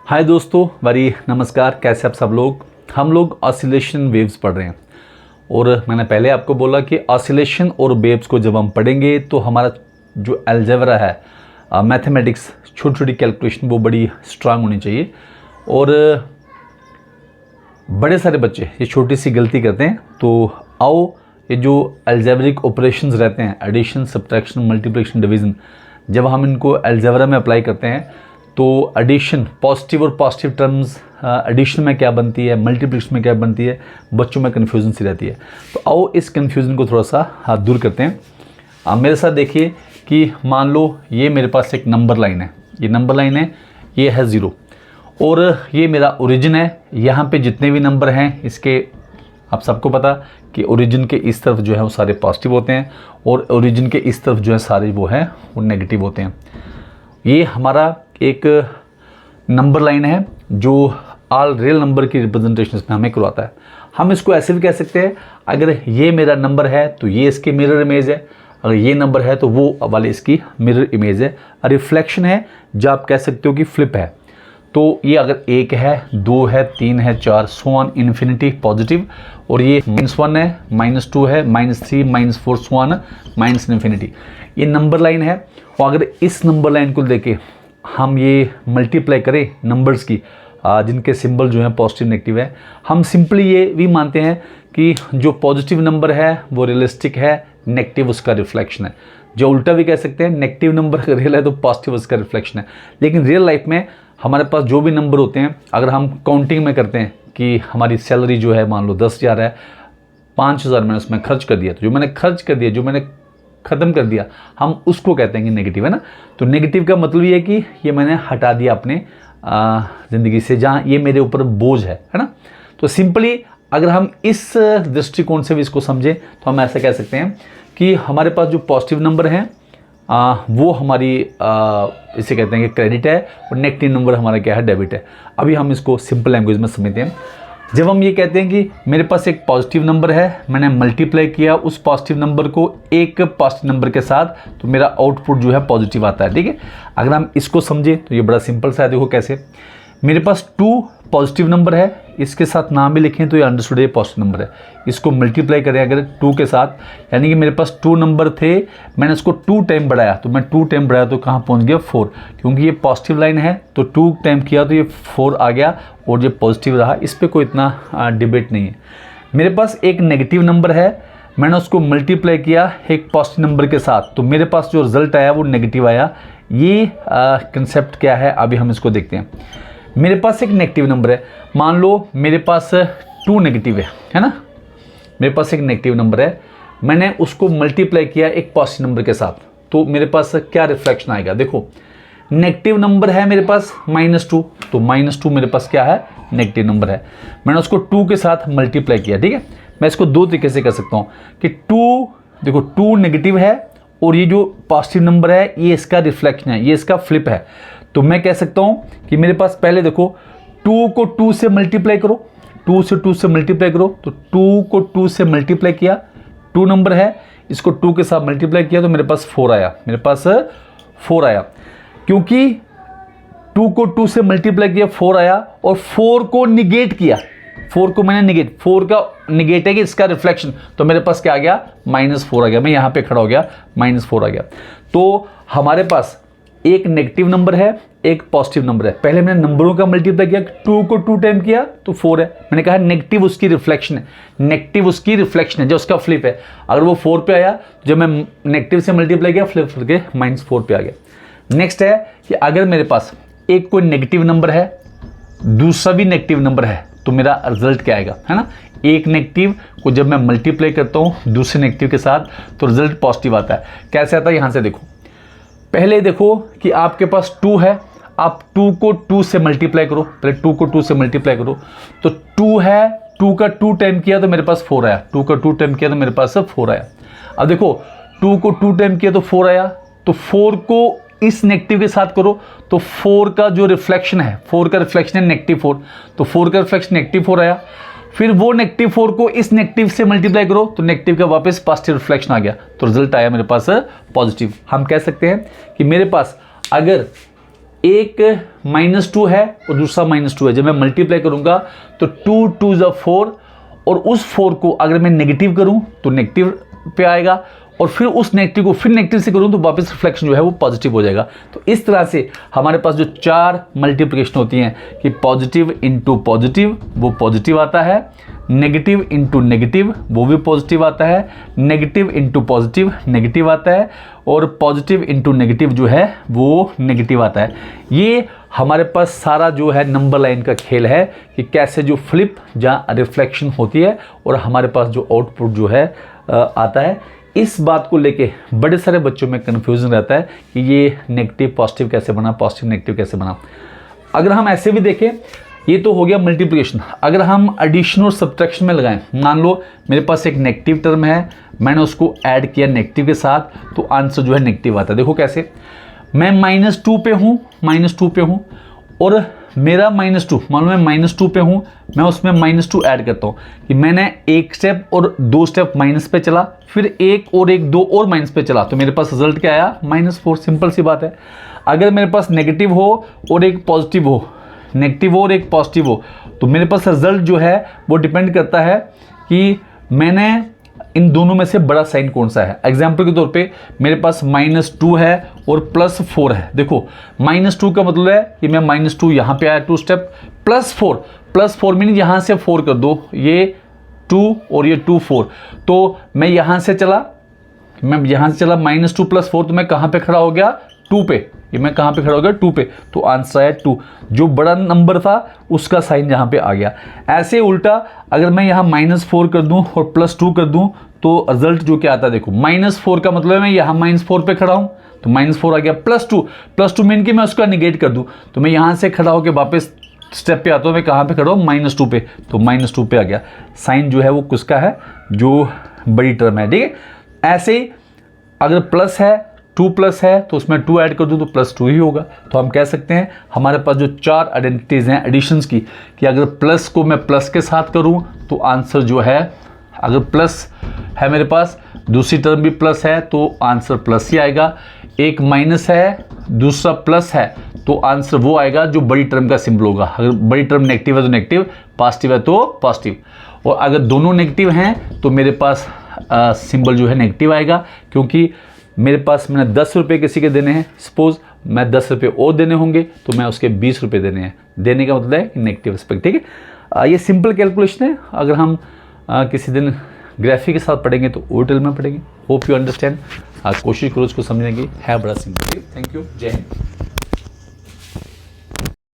हाय दोस्तों, वेरी नमस्कार। कैसे आप सब लोग? हम लोग ऑसिलेशन वेव्स पढ़ रहे हैं और मैंने पहले आपको बोला कि ऑसिलेशन और वेव्स को जब हम पढ़ेंगे तो हमारा जो अलजेब्रा है, मैथमेटिक्स, छोटी छोटी कैलकुलेशन वो बड़ी स्ट्रांग होनी चाहिए। और बड़े सारे बच्चे ये छोटी सी गलती करते हैं। तो आओ ये जो अलजेब्रिक ऑपरेशंस रहते हैं, एडिशन, सब्ट्रैक्शन, मल्टीप्लिकेशन, डिवीज़न, जब हम इनको अलजेब्रा में अप्लाई करते हैं तो एडिशन, पॉजिटिव और पॉजिटिव टर्म्स एडिशन में क्या बनती है, मल्टीप्लिकेशन में क्या बनती है, बच्चों में कन्फ्यूजन सी रहती है। तो आओ इस कन्फ्यूज़न को थोड़ा सा दूर करते हैं। मेरे साथ देखिए कि मान लो ये मेरे पास एक नंबर लाइन है, ये नंबर लाइन है, ये है 0 और ये मेरा ओरिजिन है। यहाँ पे जितने भी नंबर हैं इसके आप सबको पता कि ओरिजिन के इस तरफ जो है वो सारे पॉजिटिव होते हैं और ओरिजिन के इस तरफ जो है सारे वो हैं वो नेगेटिव होते हैं। ये हमारा एक नंबर लाइन है जो ऑल रियल नंबर की रिप्रेजेंटेशन में हमें करवाता है। हम इसको ऐसे भी कह सकते हैं, अगर ये मेरा नंबर है तो ये इसकी मिरर इमेज है, अगर ये नंबर है तो वो वाले इसकी मिरर इमेज है। रिफ्लेक्शन है जो आप कह सकते हो कि फ्लिप है। तो ये अगर 1 है, 2 है, 3 है, 4 सो ऑन इन्फिनिटी पॉजिटिव, और ये -1 है, -2 है, -3, -4 सो ऑन माइनस इन्फिनिटी, ये नंबर लाइन है। और अगर इस नंबर लाइन को देके हम ये मल्टीप्लाई करें नंबर्स की जिनके सिंबल जो है पॉजिटिव नेगेटिव है, हम सिंपली ये भी मानते हैं कि जो पॉजिटिव नंबर है वो रियलिस्टिक है, नेगेटिव उसका रिफ्लेक्शन है। जो उल्टा भी कह सकते हैं, नेगेटिव नंबर अगर रियल है तो पॉजिटिव उसका रिफ्लेक्शन है। लेकिन रियल लाइफ में हमारे पास जो भी नंबर होते हैं, अगर हम काउंटिंग में करते हैं कि हमारी सैलरी जो है मान लो 10,000 है, 5,000 मैंने उसमें खर्च कर दिया, तो जो मैंने खर्च कर दिया, जो मैंने ख़त्म कर दिया, हम उसको कहते हैं कि नेगेटिव है ना। तो नेगेटिव का मतलब ये है कि ये मैंने हटा दिया अपने ज़िंदगी से, जहाँ ये मेरे ऊपर बोझ है ना। तो सिंपली अगर हम इस दृष्टिकोण से भी इसको समझें तो हम ऐसा कह सकते हैं कि हमारे पास जो पॉजिटिव नंबर हैं वो हमारी इसे कहते हैं कि क्रेडिट है, और नेगेटिव नंबर हमारा क्या है, डेबिट है। अभी हम इसको सिंपल लैंग्वेज में समझते हैं। जब हम ये कहते हैं कि मेरे पास एक पॉजिटिव नंबर है, मैंने मल्टीप्लाई किया उस पॉजिटिव नंबर को एक पॉजिटिव नंबर के साथ, तो मेरा आउटपुट जो है पॉजिटिव आता है, ठीक है। अगर हम इसको समझें तो ये बड़ा सिंपल सा है। देखो कैसे, मेरे पास 2 पॉजिटिव नंबर है, इसके साथ नाम भी लिखें तो ये अंडरस्टूड ये पॉजिटिव नंबर है। इसको मल्टीप्लाई करें अगर 2 के साथ, यानी कि मेरे पास 2 नंबर थे, मैंने इसको 2 टाइम बढ़ाया, तो मैं 2 टाइम बढ़ाया तो कहाँ पहुँच गया 4, क्योंकि ये पॉजिटिव लाइन है तो 2 टाइम किया तो ये 4 आ गया और ये पॉजिटिव रहा। इस पर कोई इतना डिबेट नहीं है। मेरे पास एक नेगेटिव नंबर है, मैंने उसको मल्टीप्लाई किया एक पॉजिटिव नंबर के साथ, तो मेरे पास जो रिजल्ट आया वो नेगेटिव आया। ये कंसेप्ट क्या है अभी हम इसको देखते हैं। मेरे पास एक नेगेटिव नंबर है, मान लो मेरे पास 2 नेगेटिव है ना। मेरे पास एक नेगेटिव नंबर है, मैंने उसको मल्टीप्लाई किया एक पॉजिटिव नंबर के साथ, तो मेरे पास क्या रिफ्लेक्शन आएगा। देखो नेगेटिव नंबर है मेरे पास -2, तो -2 मेरे पास क्या है, नेगेटिव नंबर है। मैंने उसको 2 के साथ मल्टीप्लाई किया, ठीक है। मैं इसको 2 तरीके से कर सकता हूँ कि 2, देखो 2 नेगेटिव है और ये जो पॉजिटिव नंबर है ये इसका रिफ्लेक्शन है, ये इसका फ्लिप है। तो मैं कह सकता हूँ कि मेरे पास पहले देखो 2 को 2 से मल्टीप्लाई करो, 2 से 2 से मल्टीप्लाई करो, तो 2 को 2 से मल्टीप्लाई किया, 2 नंबर है, इसको 2 के साथ मल्टीप्लाई किया तो मेरे पास 4 आया, मेरे पास 4 आया। क्योंकि 2 को 2 से मल्टीप्लाई किया 4 आया, और 4 को निगेट किया, 4 को मैंने निगेट, 4 का निगेट है कि इसका रिफ्लेक्शन, तो मेरे पास क्या आ गया, -4 आ गया। मैं यहाँ पे खड़ा हो गया, -4 आ गया। तो हमारे पास एक नेगेटिव नंबर है, एक पॉजिटिव नंबर है। पहले मैंने नंबरों का मल्टीप्लाई किया, 2 को 2 टाइम किया तो 4 है। मैंने कहा नेगेटिव उसकी रिफ्लेक्शन है, नेगेटिव उसकी रिफ्लेक्शन है जो उसका फ्लिप है। अगर वो 4 पे आया, जब मैं नेगेटिव से मल्टीप्लाई किया फ्लिप करके -4 पे आ गया। नेक्स्ट है कि अगर मेरे पास एक कोई नेगेटिव नंबर है, दूसरा भी नेगेटिव नंबर है, तो मेरा रिजल्ट क्या आएगा, है ना। एक नेगेटिव को जब मैं मल्टीप्लाई करता हूँ दूसरे नेगेटिव के साथ तो रिजल्ट पॉजिटिव आता है। कैसे आता है, यहाँ से देखो। पहले देखो कि आपके पास 2 है, आप 2 को 2 से मल्टीप्लाई करो, पहले 2 को 2 से मल्टीप्लाई करो, तो 2 है, 2 का 2 टाइम किया तो मेरे पास 4 आया, 2 का 2 टाइम किया तो मेरे पास 4 आया। अब देखो 2 को 2 टाइम किया तो 4 आया, तो 4 को इस नेगेटिव के साथ करो तो 4 का जो रिफ्लेक्शन है, 4 का रिफ्लेक्शन है -4, तो 4 का रिफ्लेक्शन -4 आया। फिर वो -4 को इस नेगेटिव से मल्टीप्लाई करो तो नेगेटिव का वापस पॉजिटिव रिफ्लेक्शन आ गया, तो रिजल्ट आया मेरे पास पॉजिटिव। हम कह सकते हैं कि मेरे पास अगर एक -2 है और दूसरा -2 है। जब मैं मल्टीप्लाई करूंगा तो 2 2 ज़ा 4, और उस 4 को अगर मैं नेगेटिव करूं तो नेगेटिव पे आएगा, और फिर उस नेगेटिव को फिर नेगेटिव से करूं तो वापस रिफ्लेक्शन जो है वो पॉजिटिव हो जाएगा। तो इस तरह से हमारे पास जो 4 मल्टीप्लिकेशन होती हैं कि पॉजिटिव इंटू पॉजिटिव वो पॉजिटिव आता है, नेगेटिव इंटू नेगेटिव वो भी पॉजिटिव आता है, नेगेटिव इंटू पॉजिटिव नेगेटिव आता है, और पॉजिटिव इंटू नेगेटिव जो है वो नेगेटिव आता है। ये हमारे पास सारा जो है नंबर लाइन का खेल है कि कैसे जो फ्लिप जहाँ रिफ्लेक्शन होती है और हमारे पास जो आउटपुट जो है आता है। इस बात को लेके बड़े सारे बच्चों में कन्फ्यूजन रहता है कि ये नेगेटिव पॉजिटिव कैसे बना, पॉजिटिव नेगेटिव कैसे बना। अगर हम ऐसे भी देखें, ये तो हो गया मल्टीप्लिकेशन। अगर हम एडिशन और सब्ट्रैक्शन में लगाएं, मान लो मेरे पास एक नेगेटिव टर्म है, मैंने उसको ऐड किया नेगेटिव के साथ, तो आंसर जो है नेगेटिव आता है। देखो कैसे, मैं -2 पे हूँ, -2 पे हूँ, और मेरा -2, मान लो मैं -2 पे हूँ, मैं उसमें -2 ऐड करता हूँ कि मैंने एक स्टेप और 2 स्टेप माइनस पे चला, फिर एक और 2 और माइनस पे चला, तो मेरे पास रिजल्ट क्या आया, -4। सिंपल सी बात है। अगर मेरे पास नेगेटिव हो और एक पॉजिटिव हो, नेगेटिव हो और एक पॉजिटिव हो, तो मेरे पास रिजल्ट जो है वो डिपेंड करता है कि मैंने इन दोनों में से बड़ा साइन कौन सा है। एग्जाम्पल के तौर पे मेरे पास -2 है और +4 है। देखो -2 का मतलब है कि मैं -2 यहाँ पे आया 2 स्टेप, +4 मीन यहाँ से 4 कर दो, ये 2 और ये 2 4, तो मैं यहाँ से चला -2 + 4, तो मैं कहाँ पे खड़ा हो गया, 2 पे। ये मैं कहाँ पे खड़ा हो गया, 2 पे, तो आंसर आया 2। जो बड़ा नंबर था उसका साइन यहाँ पे आ गया। ऐसे उल्टा अगर मैं यहाँ -4 कर दूँ और +2 कर दूँ तो रिजल्ट जो क्या आता है, देखो -4 का मतलब है मैं यहाँ -4 पे खड़ा हूँ, तो -4 आ गया, +2 मीन कि मैं उसका निगेट कर दूँ, तो मैं यहाँ से खड़ा होकर वापस स्टेप पे आता हूँ, मैं कहाँ पे खड़ा हूँ, -2 पे, तो -2 पे आ गया। साइन जो है वो किसका है, जो बड़ी टर्म है, ठीक है। ऐसे ही अगर प्लस है, 2 प्लस है, तो उसमें 2 ऐड कर दूँ तो +2 ही होगा। तो हम कह सकते हैं हमारे पास जो 4 आइडेंटिटीज़ हैं एडिशंस की, कि अगर प्लस को मैं प्लस के साथ करूँ तो आंसर जो है, अगर प्लस है मेरे पास, दूसरी टर्म भी प्लस है तो आंसर प्लस ही आएगा। एक माइनस है, दूसरा प्लस है, तो आंसर वो आएगा जो बड़ी टर्म का सिंबल होगा। अगर बड़ी टर्म नेगेटिव है तो नेगेटिव, पॉजिटिव है तो पॉजिटिव, और अगर दोनों नेगेटिव हैं तो मेरे पास सिंबल जो है नेगेटिव आएगा, क्योंकि मेरे पास मैंने 10 रुपये किसी के देने हैं, सपोज मैं 10 रुपये और देने होंगे तो मैं उसके 20 रुपये देने हैं। देने का मतलब है नेगेटिव एस्पेक्ट, ठीक है। ये सिंपल कैलकुलेशन है। अगर हम किसी दिन ग्राफिक के साथ पढ़ेंगे तो और डिटेल में पढ़ेंगे। Hope you understand. कोशिश करो उसको समझने की, है बड़ा सिंपल। थैंक यू, जय हिंद।